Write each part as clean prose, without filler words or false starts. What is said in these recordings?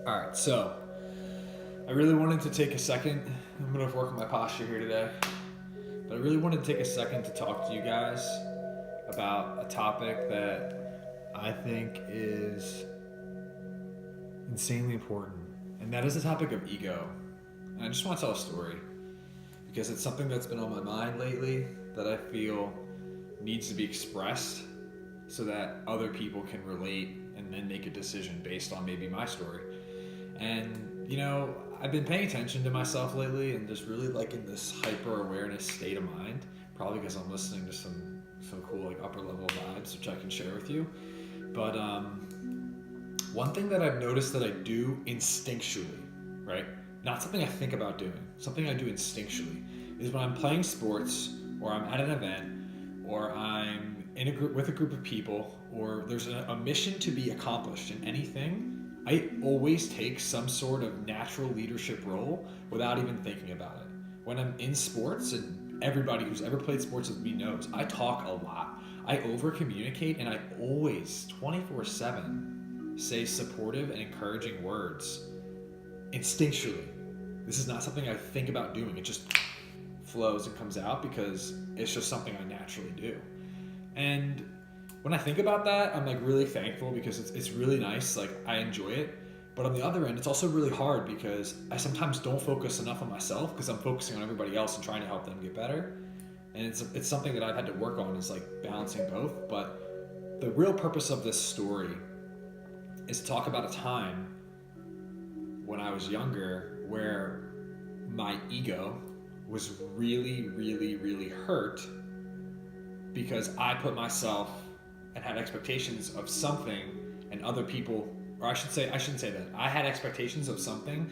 All right, so I really wanted to take a second. I'm going to work on my posture here today. But I really wanted to take a second to talk to you guys about a topic that I think is insanely important. And that is the topic of ego. And I just want to tell a story because it's something that's been on my mind lately that I feel needs to be expressed so that other people can relate and then make a decision based on maybe my story. And, I've been paying attention to myself lately and just really like in this hyper awareness state of mind, probably because I'm listening to some cool like upper level vibes, which I can share with you. But one thing that I've noticed that I do instinctually, right? Not something I think about doing, something I do instinctually, is when I'm playing sports or I'm at an event or I'm in a group with a group of people or there's a mission to be accomplished in anything, I always take some sort of natural leadership role without even thinking about it. When I'm in sports, and everybody who's ever played sports with me knows, I talk a lot. I over communicate and I always 24/7 say supportive and encouraging words instinctually. This is not something I think about doing. It just flows and comes out because it's just something I naturally do. And when I think about that, I'm like really thankful because it's really nice. Like I enjoy it. But on the other end, it's also really hard because I sometimes don't focus enough on myself because I'm focusing on everybody else and trying to help them get better. And it's something that I've had to work on is like balancing both. But the real purpose of this story is to talk about a time when I was younger where my ego was really, really, really hurt because I put myself and had expectations of something and other people, or I shouldn't say that. I had expectations of something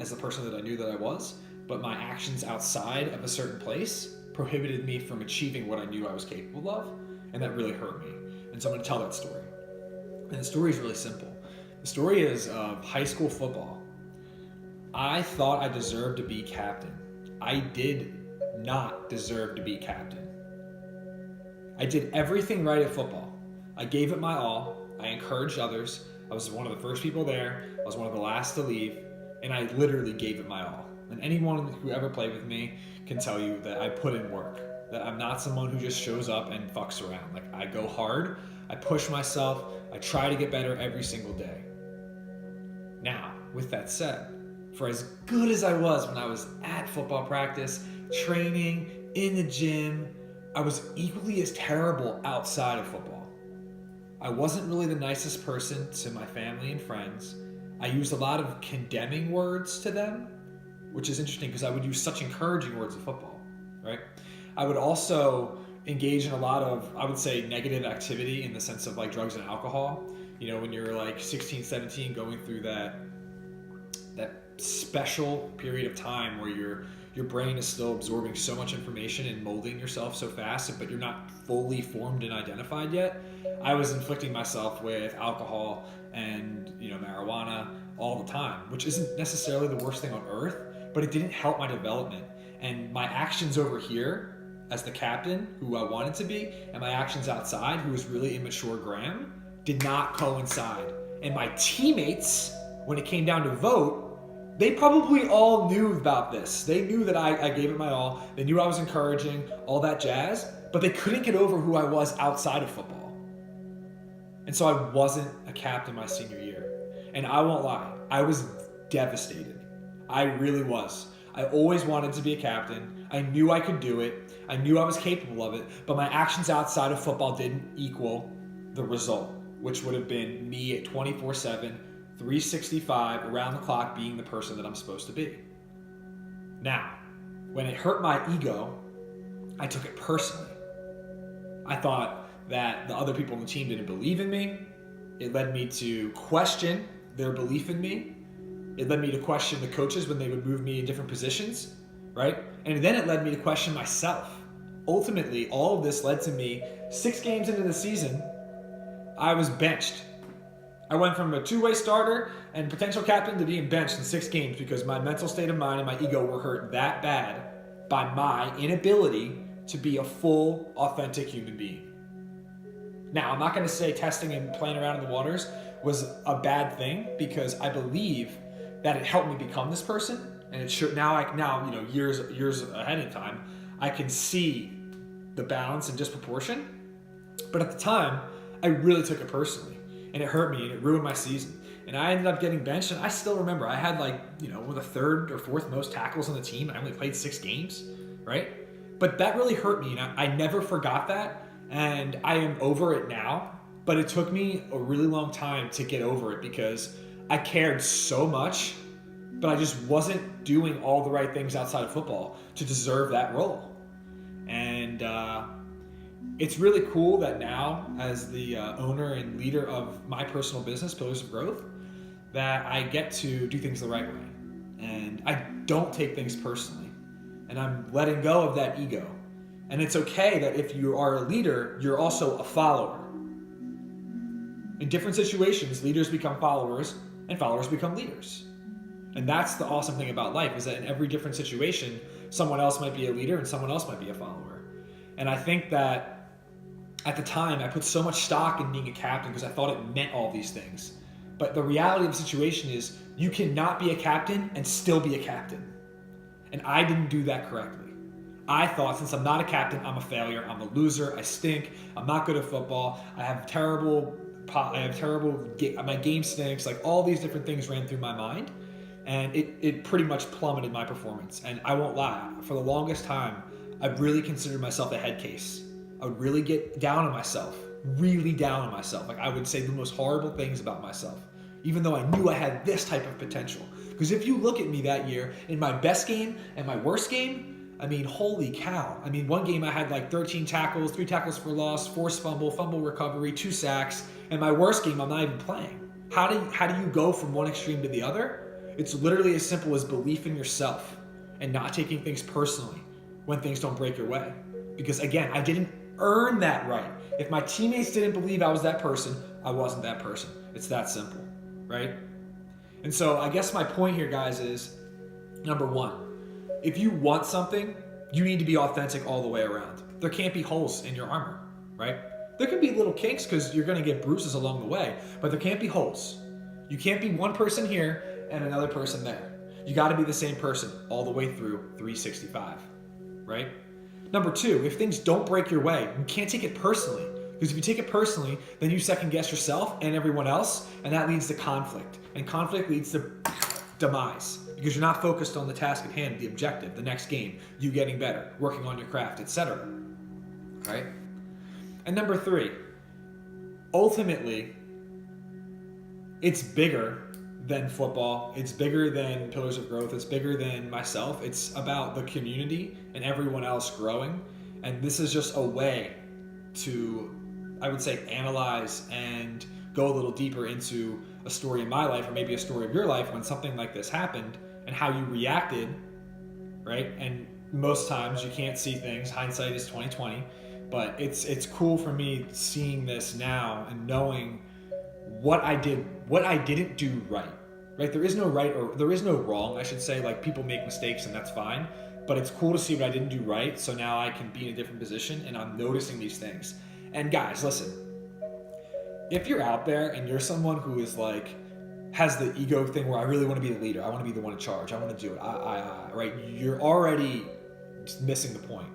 as the person that I knew that I was, but my actions outside of a certain place prohibited me from achieving what I knew I was capable of, and that really hurt me. And so I'm going to tell that story. And the story is really simple. The story is of high school football. I thought I deserved to be captain. I did not deserve to be captain. I did everything right at football. I gave it my all. I encouraged others. I was one of the first people there. I was one of the last to leave. And I literally gave it my all. And anyone who ever played with me can tell you that I put in work. That I'm not someone who just shows up and fucks around. Like I go hard. I push myself. I try to get better every single day. Now, with that said, for as good as I was when I was at football practice, training, in the gym, I was equally as terrible outside of football. I wasn't really the nicest person to my family and friends. I used a lot of condemning words to them, which is interesting because I would use such encouraging words at football, right? I would also engage in a lot of, I would say, negative activity in the sense of like drugs and alcohol. When you're like 16, 17, going through that special period of time where your brain is still absorbing so much information and molding yourself so fast, but you're not fully formed and identified yet. I was inflicting myself with alcohol and marijuana all the time, which isn't necessarily the worst thing on earth, but it didn't help my development. And my actions over here as the captain, who I wanted to be, and my actions outside, who was really immature Graham, did not coincide. And my teammates, when it came down to vote, they probably all knew about this. They knew that I gave it my all. They knew I was encouraging, all that jazz, but they couldn't get over who I was outside of football. And so I wasn't a captain my senior year. And I won't lie, I was devastated. I really was. I always wanted to be a captain. I knew I could do it. I knew I was capable of it, but my actions outside of football didn't equal the result, which would have been me at 24/7, 365, around the clock, being the person that I'm supposed to be. Now, when it hurt my ego, I took it personally. I thought that the other people on the team didn't believe in me. It led me to question their belief in me. It led me to question the coaches when they would move me in different positions, right? And then it led me to question myself. Ultimately, all of this led to me 6 games into the season, I was benched. I went from a two-way starter and potential captain to being benched in 6 games because my mental state of mind and my ego were hurt that bad by my inability to be a full, authentic human being. Now, I'm not going to say testing and playing around in the waters was a bad thing, because I believe that it helped me become this person, and it should now years ahead of time, I can see the balance and disproportion. But at the time, I really took it personally, and it hurt me, and it ruined my season. And I ended up getting benched, and I still remember I had one of the third or fourth most tackles on the team, and I only played 6 games, right? But that really hurt me, and I never forgot that, and I am over it now. But it took me a really long time to get over it, because I cared so much, but I just wasn't doing all the right things outside of football to deserve that role. And it's really cool that now, as the owner and leader of my personal business, Pillars of Growth, that I get to do things the right way. And I don't take things personally. And I'm letting go of that ego. And it's okay that if you are a leader, you're also a follower. In different situations, leaders become followers, and followers become leaders. And that's the awesome thing about life, is that in every different situation, someone else might be a leader and someone else might be a follower. And I think that at the time, I put so much stock in being a captain because I thought it meant all these things. But the reality of the situation is, you cannot be a captain and still be a captain. And I didn't do that correctly. I thought, since I'm not a captain, I'm a failure, I'm a loser, I stink, I'm not good at football, my game stinks, like all these different things ran through my mind. And it pretty much plummeted my performance. And I won't lie, for the longest time, I really considered myself a head case. I would really get down on myself, really down on myself. Like, I would say the most horrible things about myself, even though I knew I had this type of potential. Because if you look at me that year, in my best game and my worst game, I mean, holy cow. I mean, one game I had like 13 tackles, 3 tackles for loss, forced fumble recovery, 2 sacks. And my worst game, I'm not even playing. How do you go from one extreme to the other? It's literally as simple as belief in yourself and not taking things personally when things don't break your way. Because again, I didn't earn that right. If my teammates didn't believe I was that person, I wasn't that person. It's that simple, right? And so I guess my point here, guys, is number 1, if you want something, you need to be authentic all the way around. There can't be holes in your armor, right? There can be little kinks because you're going to get bruises along the way, but there can't be holes. You can't be one person here and another person there. You got to be the same person all the way through 365, right? Number 2, if things don't break your way, you can't take it personally. Because if you take it personally, then you second guess yourself and everyone else, and that leads to conflict. And conflict leads to demise, because you're not focused on the task at hand, the objective, the next game, you getting better, working on your craft, etc. Right? And number 3, ultimately, it's bigger than football. It's bigger than Pillars of Growth. It's bigger than myself. It's about the community and everyone else growing. And this is just a way to, I would say, analyze and go a little deeper into a story in my life, or maybe a story of your life, when something like this happened and how you reacted, right? And most times you can't see things. Hindsight is 20/20, but it's cool for me seeing this now and knowing what I didn't do right. There is no right, or there is no wrong, I should say. Like, people make mistakes and that's fine, but it's cool to see what I didn't do right, so now I can be in a different position and I'm noticing these things. And guys, listen, if you're out there and you're someone who is like, has the ego thing where I really want to be the leader, I want to be the one in charge, I want to do it, right? You're already missing the point.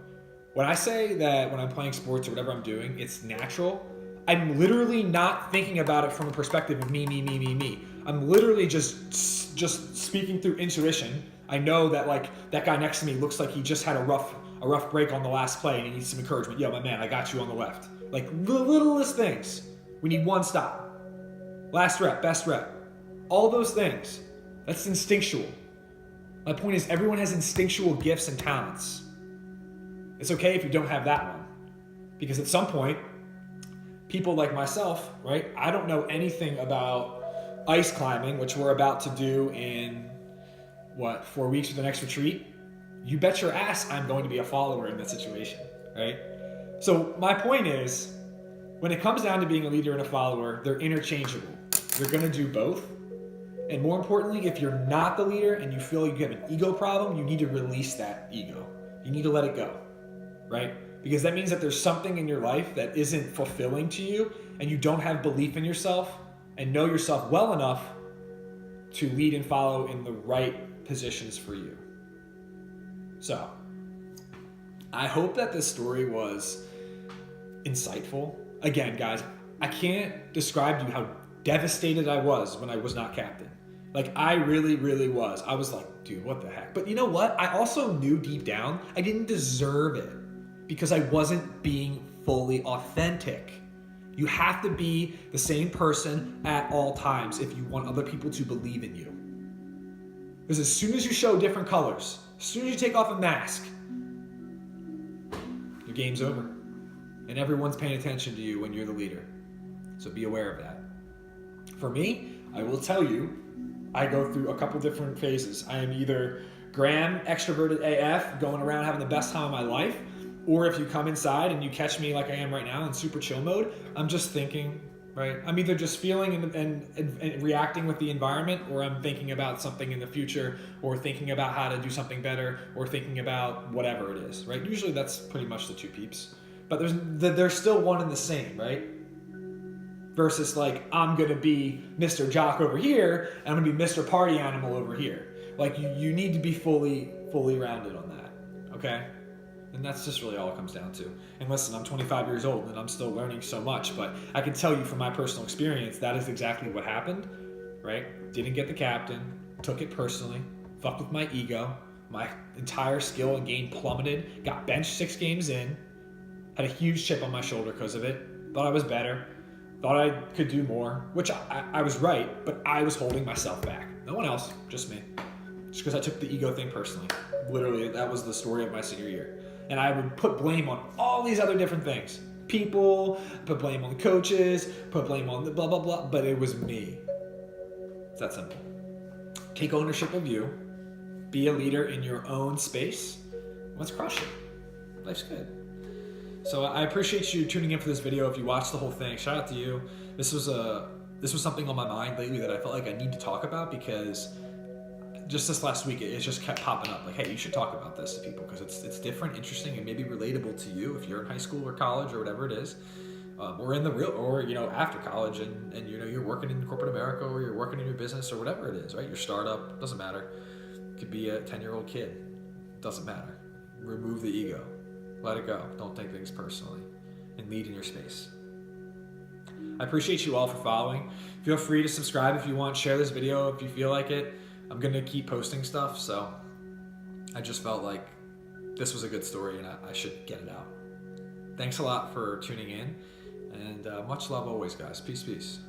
When I say that when I'm playing sports or whatever I'm doing, it's natural, I'm literally not thinking about it from a perspective of me. I'm literally just speaking through intuition. I know that, like, that guy next to me looks like he just had a rough break on the last play and he needs some encouragement. Yo, my man, I got you on the left. Like, the littlest things. We need one stop. Last rep, best rep. All those things. That's instinctual. My point is, everyone has instinctual gifts and talents. It's okay if you don't have that one. Because at some point, people like myself, right? I don't know anything about ice climbing, which we're about to do in, 4 weeks for the next retreat? You bet your ass I'm going to be a follower in that situation, right? So my point is, when it comes down to being a leader and a follower, they're interchangeable. You're going to do both. And more importantly, if you're not the leader and you feel like you have an ego problem, you need to release that ego. You need to let it go, right? because that means that there's something in your life that isn't fulfilling to you, and you don't have belief in yourself and know yourself well enough to lead and follow in the right positions for you. So, I hope that this story was insightful. Again, guys, I can't describe to you how devastated I was when I was not captain. Like, I really, really was. I was like, dude, what the heck? But you know what? I also knew deep down I didn't deserve it because I wasn't being fully authentic. You have to be the same person at all times if you want other people to believe in you. Because as soon as you show different colors, as soon as you take off a mask, your game's over. And everyone's paying attention to you when you're the leader. So be aware of that. For me, I will tell you, I go through a couple different phases. I am either Graham, extroverted AF, going around having the best time of my life, or if you come inside and you catch me like I am right now in super chill mode, I'm just thinking, right? I'm either just feeling and reacting with the environment, or I'm thinking about something in the future, or thinking about how to do something better, or thinking about whatever it is, right? Usually that's pretty much the two peeps. But there's still one and the same, right? Versus like, I'm going to be Mr. Jock over here, and I'm going to be Mr. Party Animal over here. Like, you need to be fully rounded on that, okay? And that's just really all it comes down to. And listen, I'm 25 years old, and I'm still learning so much, but I can tell you from my personal experience, that is exactly what happened, right? Didn't get the captain, took it personally, fucked with my ego, my entire skill and game plummeted, got benched 6 games in, had a huge chip on my shoulder because of it, thought I was better, thought I could do more, which I was right, but I was holding myself back. No one else, just me. Just because I took the ego thing personally. Literally, that was the story of my senior year. And I would put blame on all these other different things. People, put blame on the coaches, put blame on the blah, blah, blah, but it was me. It's that simple. Take ownership of you. Be a leader in your own space. Let's crush it. Life's good. So I appreciate you tuning in for this video. If you watched the whole thing, shout out to you. This was something on my mind lately that I felt like I need to talk about, because just this last week it just kept popping up. Like, hey, you should talk about this to people, because it's different, interesting, and maybe relatable to you if you're in high school or college or whatever it is, or in the real, or after college, and you're working in corporate America, or you're working in your business, or whatever it is, right? Your startup, doesn't matter. It could be a 10-year-old kid, doesn't matter. Remove the ego. Let it go. Don't take things personally, and lead in your space. I appreciate you all for following. Feel free to subscribe if you want. Share this video if you feel like it. I'm going to keep posting stuff, so I just felt like this was a good story and I should get it out. Thanks a lot for tuning in, and much love always, guys. Peace, peace.